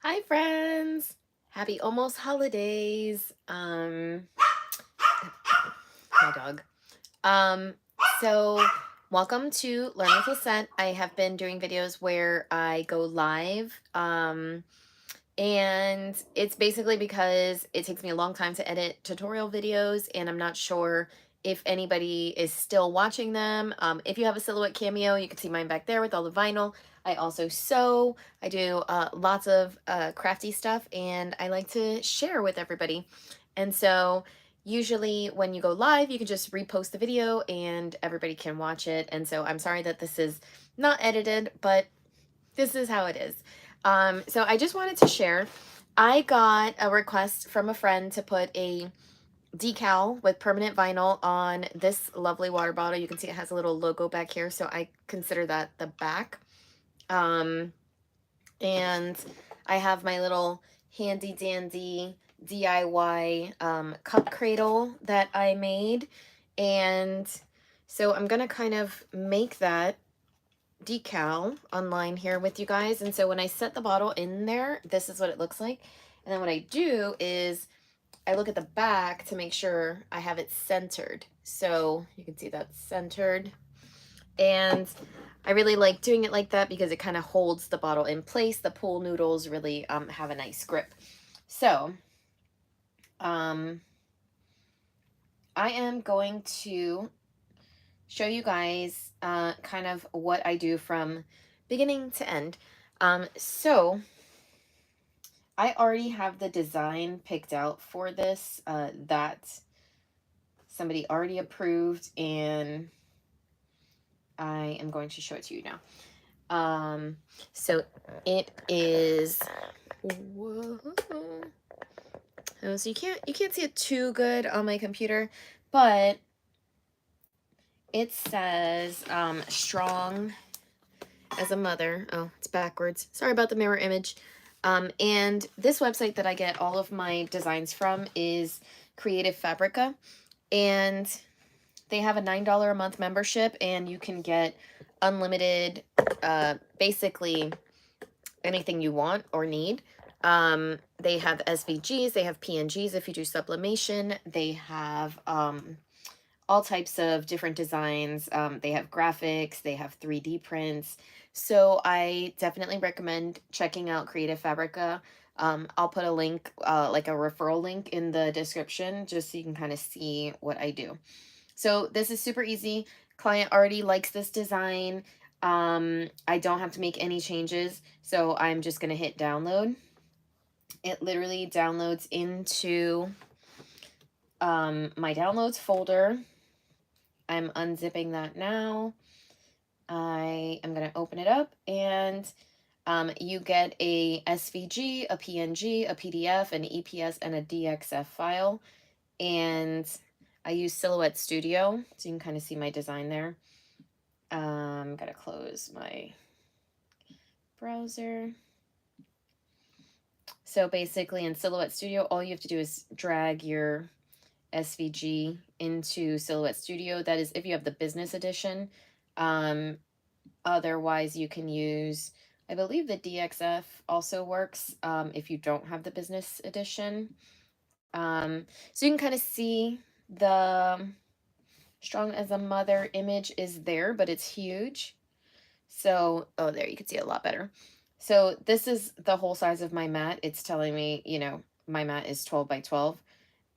Hi friends. Happy almost holidays. My dog. Um so welcome to Learn with Lisette. I have been doing videos where I go live. And it's basically because it takes me a long time to edit tutorial videos and I'm not sure if anybody is still watching them. If you have a silhouette cameo, you can see mine back there with all the vinyl. I also sew. I do lots of crafty stuff and I like to share with everybody. And so usually when you go live, you can just repost the video and everybody can watch it. And so I'm sorry that this is not edited, but this is how it is. So I just wanted to share. I got a request from a friend to put a decal with permanent vinyl on this lovely water bottle. You can see it has a little logo back here, so I consider that the back. Um, and I have my little handy dandy DIY cup cradle that I made. And so I'm going to kind of make that decal online here with you guys. And so when I set the bottle in there, this is what it looks like. And then what I do is I look at the back to make sure I have it centered. So you can see that's centered. And I really like doing it like that because it kind of holds the bottle in place. The pool noodles really have a nice grip. So I am going to show you guys kind of what I do from beginning to end. So I already have the design picked out for this that somebody already approved, and I am going to show it to you now. So it is, whoa. Oh, so you can't see it too good on my computer, but it says strong as a mother. Oh, it's backwards. Sorry about the mirror image. And this website that I get all of my designs from is Creative Fabrica. And they have a $9 a month membership and you can get unlimited, basically anything you want or need. They have SVGs, they have PNGs if you do sublimation. They have all types of different designs. They have graphics, they have 3D prints. So I definitely recommend checking out Creative Fabrica. I'll put a link, like a referral link in the description, just so you can kind of see what I do. So this is super easy. Client already likes this design. I don't have to make any changes. So I'm just going to hit download. It literally downloads into my downloads folder. I'm unzipping that now. I am going to open it up and you get a SVG, a PNG, a PDF, an EPS, and a DXF file. And I use Silhouette Studio, so you can kind of see my design there. Gotta close my browser. So basically in Silhouette Studio, all you have to do is drag your SVG into Silhouette Studio. That is if you have the business edition. Otherwise, you can use, I believe the DXF also works if you don't have the business edition. So you can kind of see the strong as a mother image is there, but it's huge. So, oh, there, you can see it a lot better. So this is the whole size of my mat. It's telling me, you know, my mat is 12 by 12.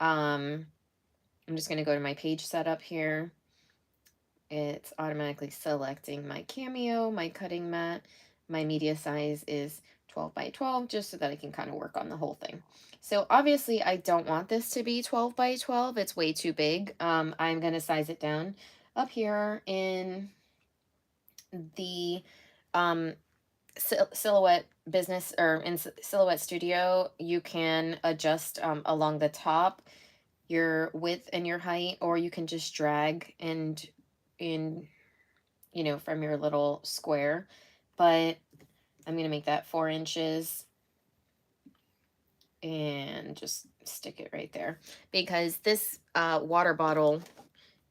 I'm just going to go to my page setup here. It's automatically selecting my cameo, my cutting mat. My media size is 12 by 12, just so that I can kind of work on the whole thing. So obviously I don't want this to be 12 by 12. It's way too big. I'm going to size it down. Up here in the Silhouette business, or in Silhouette Studio, you can adjust along the top your width and your height, or you can just drag and in, you know, from your little square. But I'm going to make that 4 inches and just stick it right there because this water bottle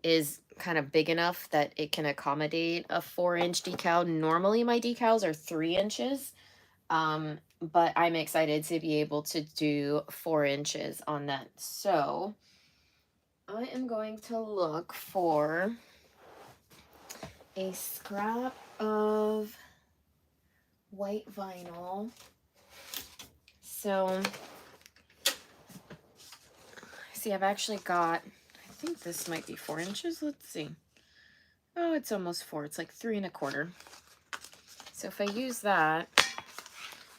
is kind of big enough that it can accommodate a 4-inch decal. Normally my decals are 3 inches. But I'm excited to be able to do 4 inches on that. So I am going to look for a scrap of white vinyl. So, see, I've actually got, I think this might be 4 inches. Let's see. Oh, it's almost 4. It's like 3 1/4. So if I use that,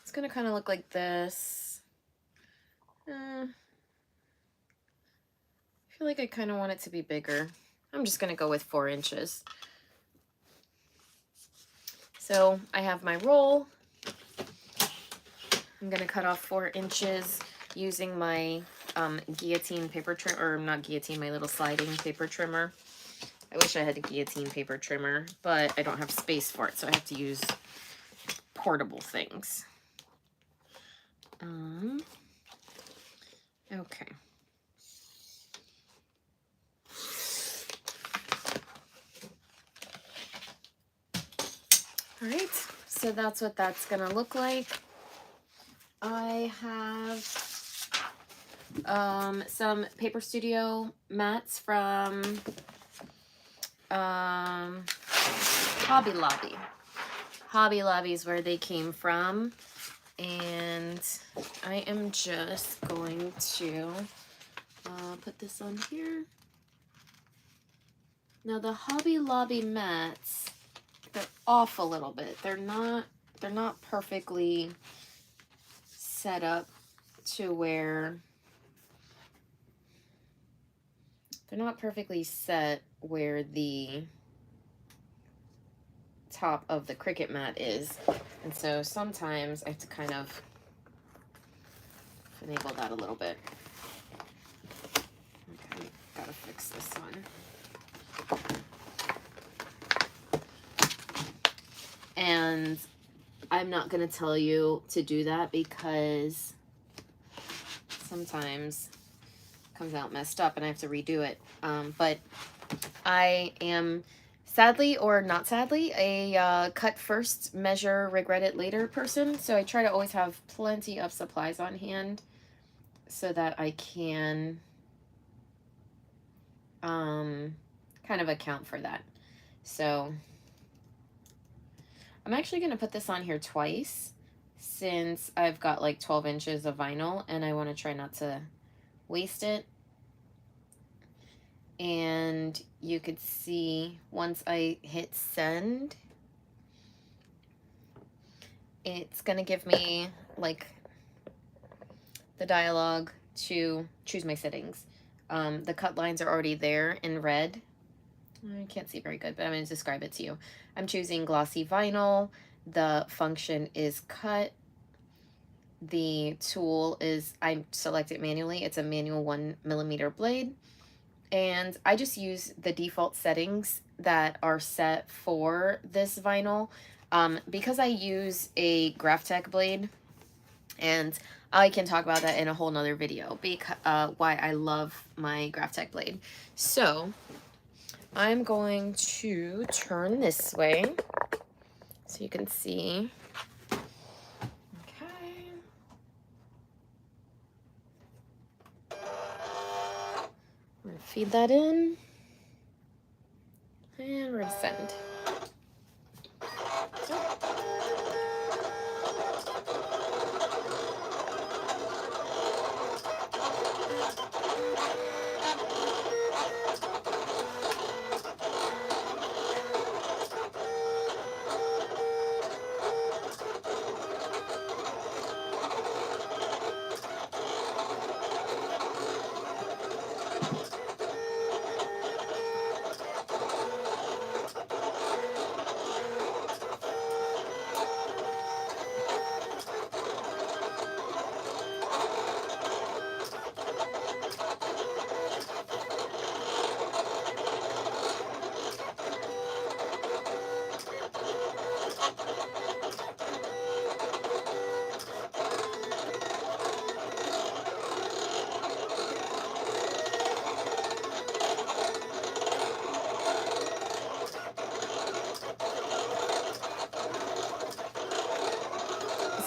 it's going to kind of look like this. I feel like I kind of want it to be bigger. I'm just going to go with 4 inches. So I have my roll. I'm going to cut off 4 inches using my guillotine paper trimmer, or not guillotine, my little sliding paper trimmer. I wish I had a guillotine paper trimmer, but I don't have space for it, so I have to use portable things. Okay. All right, so that's what that's gonna look like. I have some Paper Studio mats from Hobby Lobby. Hobby Lobby is where they came from, and I am just going to put this on here. Now the Hobby Lobby mats, they're off a little bit. They're not perfectly set up to where they're not perfectly set where the top of the Cricut mat is, and so sometimes I have to kind of finagle that a little bit. Okay, gotta fix this one. And I'm not gonna tell you to do that because sometimes it comes out messed up and I have to redo it. But I am, sadly or not sadly, a cut first, measure, regret it later person. So I try to always have plenty of supplies on hand so that I can kind of account for that. So I'm actually going to put this on here twice since I've got like 12 inches of vinyl and I want to try not to waste it. And you could see once I hit send, it's going to give me like the dialogue to choose my settings. The cut lines are already there in red. I can't see very good, but I'm going to describe it to you. I'm choosing glossy vinyl. The function is cut. The tool is, I select it manually. It's a manual 1mm blade. And I just use the default settings that are set for this vinyl. Because I use a Graphtec blade, and I can talk about that in a whole nother video, because why I love my Graphtec blade. So I'm going to turn this way so you can see. Okay. We're gonna feed that in. And we're gonna send.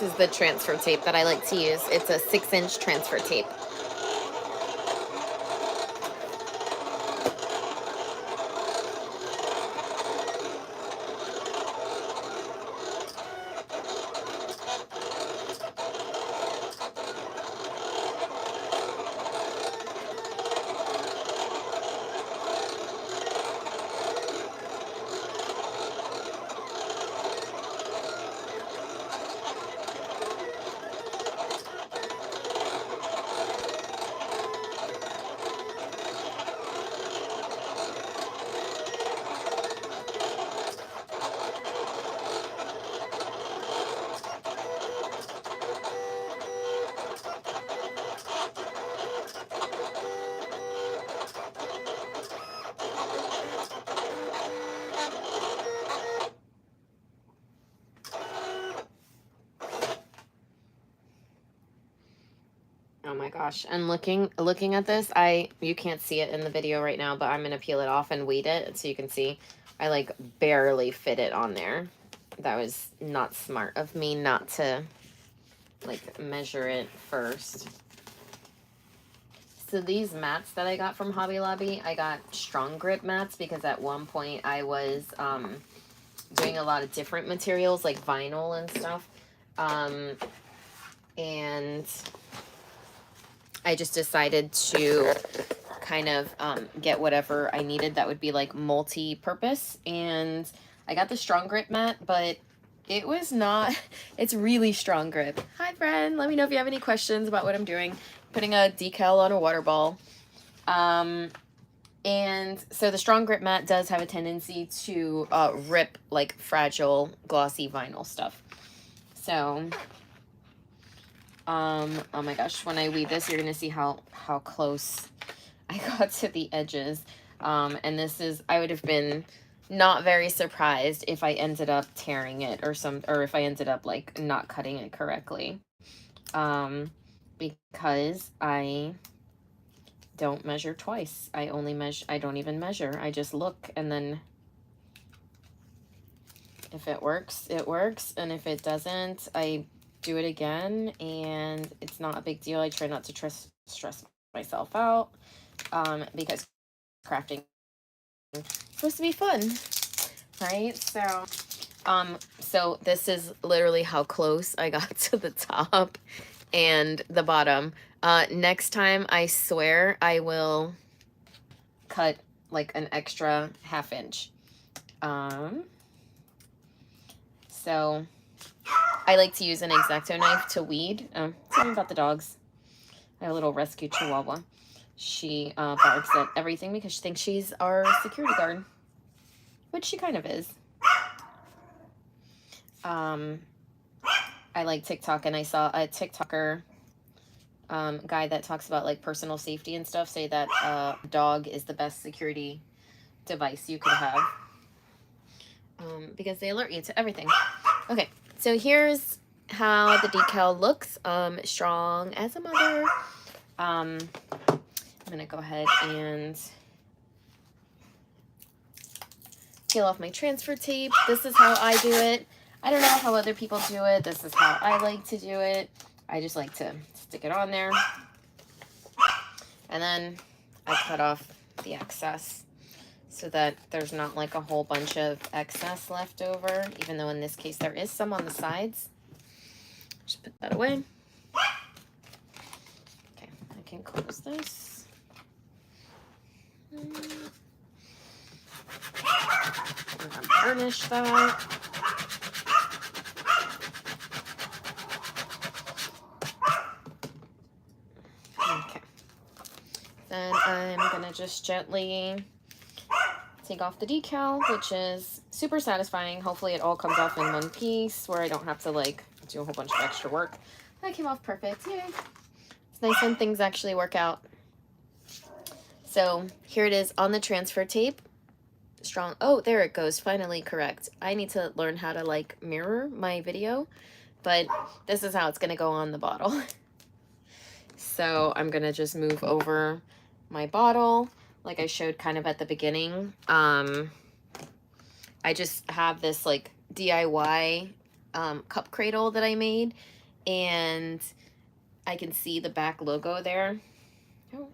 is the transfer tape that I like to use. It's a 6-inch transfer tape. Oh my gosh. And looking at this, you can't see it in the video right now, but I'm going to peel it off and weed it so you can see I like barely fit it on there. That was not smart of me not to like measure it first. So these mats that I got from Hobby Lobby, I got strong grip mats because at one point I was doing a lot of different materials like vinyl and stuff. And I just decided to kind of get whatever I needed that would be like multi-purpose. And I got the strong grip mat, but it was not, it's really strong grip. Hi friend, let me know if you have any questions about what I'm doing. Putting a decal on a water ball. And so the strong grip mat does have a tendency to rip like fragile glossy vinyl stuff. So oh my gosh, when I weed this, you're gonna see how close I got to the edges. And this is, I would have been not very surprised if I ended up tearing it or if I ended up like not cutting it correctly. Because I don't measure twice. I don't even measure. I just look, and then if it works, it works. And if it doesn't, I do it again, and it's not a big deal. I try not to stress myself out, because crafting is supposed to be fun, right? So this is literally how close I got to the top and the bottom. Next time, I swear I will cut like an extra ½ inch. So I like to use an X-Acto knife to weed. Tell me about the dogs. I have a little rescue Chihuahua. She barks at everything because she thinks she's our security guard, which she kind of is. I like TikTok, and I saw a TikToker guy that talks about like personal safety and stuff say that dog is the best security device you could have, because they alert you to everything. Okay, so here's how the decal looks. Strong as a mother. I'm gonna go ahead and peel off my transfer tape. This is how I do it. I don't know how other people do it. This is how I like to do it. I just like to stick it on there. And then I cut off the excess so that there's not like a whole bunch of excess left over, even though in this case there is some on the sides. Just put that away. Okay, I can close this. And burnish that. Okay. Then I'm gonna just gently take off the decal, which is super satisfying. Hopefully it all comes off in one piece where I don't have to like do a whole bunch of extra work. That came off perfect. Yay. It's nice when things actually work out. So here it is on the transfer tape. Strong. Oh, there it goes. Finally correct. I need to learn how to like mirror my video, but this is how it's gonna go on the bottle. So I'm gonna just move over my bottle like I showed kind of at the beginning. I just have this like DIY cup cradle that I made, and I can see the back logo there. Oh.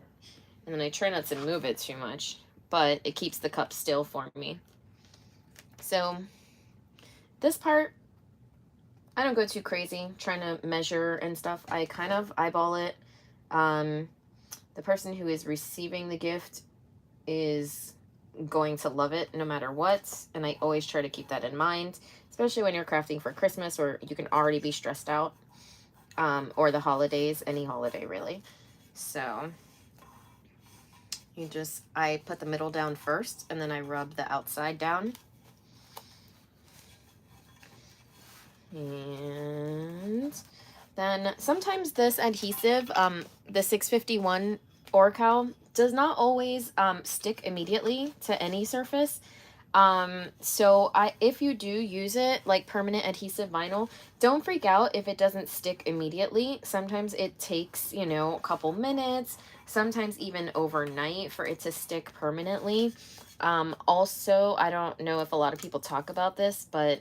And then I try not to move it too much, but it keeps the cup still for me. So this part, I don't go too crazy trying to measure and stuff. I kind of eyeball it. The person who is receiving the gift is going to love it no matter what, and I always try to keep that in mind, especially when you're crafting for Christmas, or you can already be stressed out, or the holidays, any holiday really. So I put the middle down first, and then I rub the outside down. And then sometimes this adhesive, the 651 Oracal, does not always stick immediately to any surface. So if you do use it like permanent adhesive vinyl, don't freak out if it doesn't stick immediately. Sometimes it takes, you know, a couple minutes, sometimes even overnight for it to stick permanently. Also, I don't know if a lot of people talk about this, but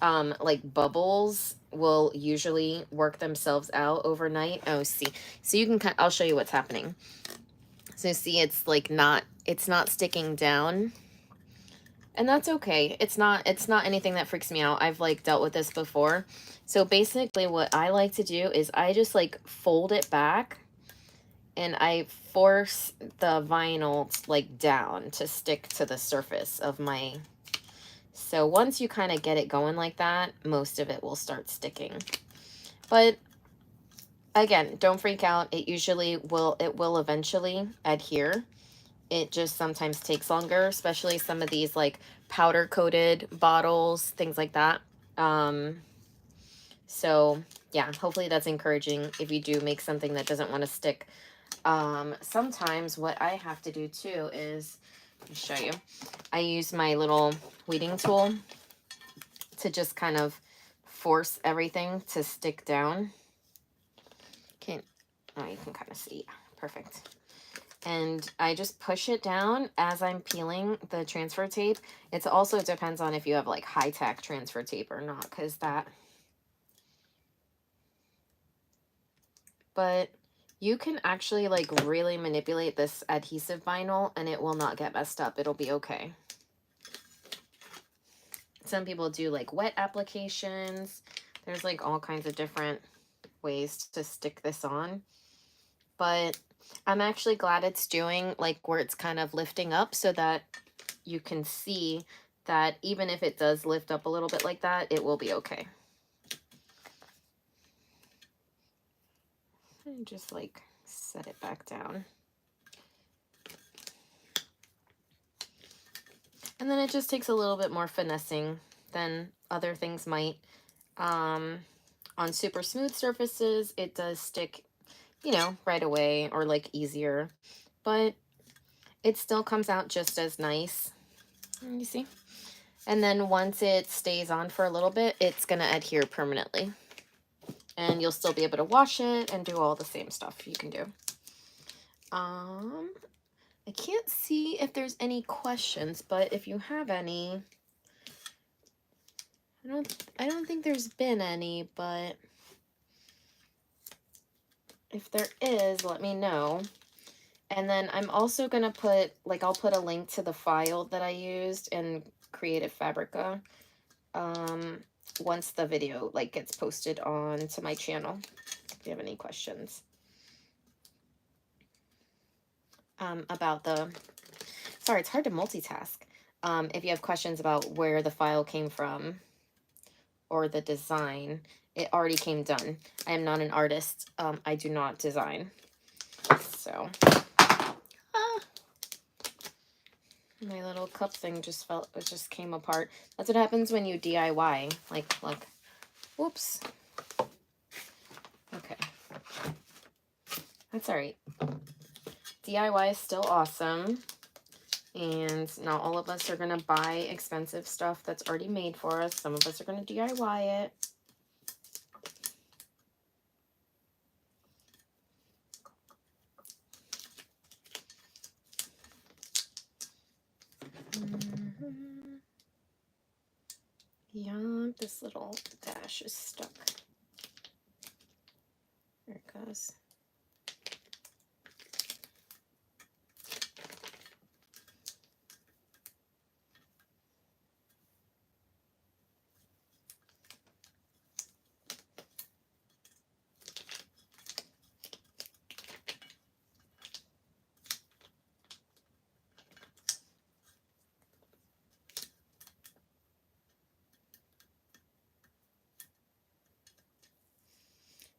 like bubbles will usually work themselves out overnight. Oh, see, so you can I'll show you what's happening. So see, it's like it's not sticking down, and that's okay. It's not anything that freaks me out. I've like dealt with this before. So basically what I like to do is I just like fold it back, and I force the vinyl like down to stick to the surface of my. So once you kind of get it going like that, most of it will start sticking. But again, don't freak out. It will eventually adhere. It just sometimes takes longer, especially some of these like powder coated bottles, things like that. So yeah, hopefully that's encouraging if you do make something that doesn't want to stick. Sometimes what I have to do too is, let me show you. I use my little weeding tool to just kind of force everything to stick down. Oh, you can kind of see. Perfect. And I just push it down as I'm peeling the transfer tape. It also depends on if you have like high-tech transfer tape or not, because that. But you can actually like really manipulate this adhesive vinyl and it will not get messed up. It'll be okay. Some people do like wet applications. There's like all kinds of different ways to stick this on. But I'm actually glad it's doing like where it's kind of lifting up so that you can see that even if it does lift up a little bit like that, it will be okay. And just like set it back down. And then it just takes a little bit more finessing than other things might. On super smooth surfaces, it does stick, you know, right away or like easier, but it still comes out just as nice. You see? And then once it stays on for a little bit, it's going to adhere permanently. And you'll still be able to wash it and do all the same stuff you can do. I can't see if there's any questions, but if you have any, I don't think there's been any, but if there is, let me know. And then I'm also going to put, like, I'll put a link to the file that I used in Creative Fabrica once the video, like, gets posted on to my channel, if you have any questions. About the, sorry, it's hard to multitask. If you have questions about where the file came from or the design, it already came done. I am not an artist. I do not design. So, my little cup thing just came apart. That's what happens when you DIY. Like, look. Whoops. Okay. That's all right. DIY is still awesome. And not all of us are going to buy expensive stuff that's already made for us. Some of us are going to DIY it. Yeah, this little dash is stuck. goes.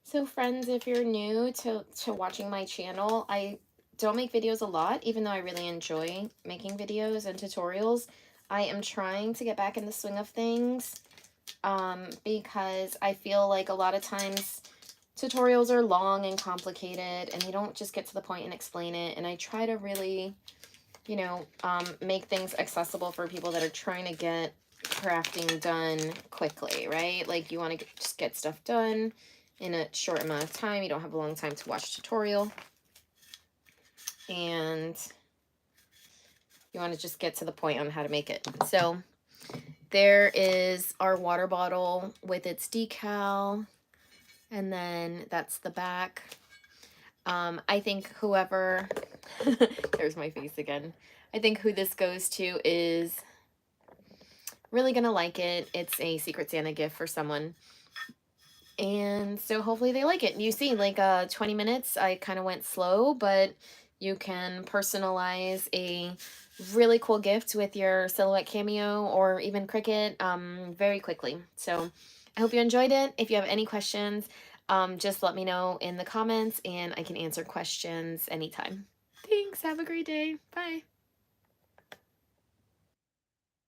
So friends, if you're new to watching my channel, I don't make videos a lot, even though I really enjoy making videos and tutorials. I am trying to get back in the swing of things because I feel like a lot of times tutorials are long and complicated and they don't just get to the point and explain it. And I try to really, make things accessible for people that are trying to get crafting done quickly, right? Like you want to just get stuff done in a short amount of time. You don't have a long time to watch a tutorial. And you want to just get to the point on how to make it. So there is our water bottle with its decal. And then that's the back. I think whoever, there's my face again. I think who this goes to is really gonna like it. It's a Secret Santa gift for someone. And so hopefully they like it. You see, like 20 minutes, I kind of went slow, but you can personalize a really cool gift with your Silhouette Cameo or even Cricut very quickly. So I hope you enjoyed it. If you have any questions, just let me know in the comments and I can answer questions anytime. Thanks. Have a great day. Bye.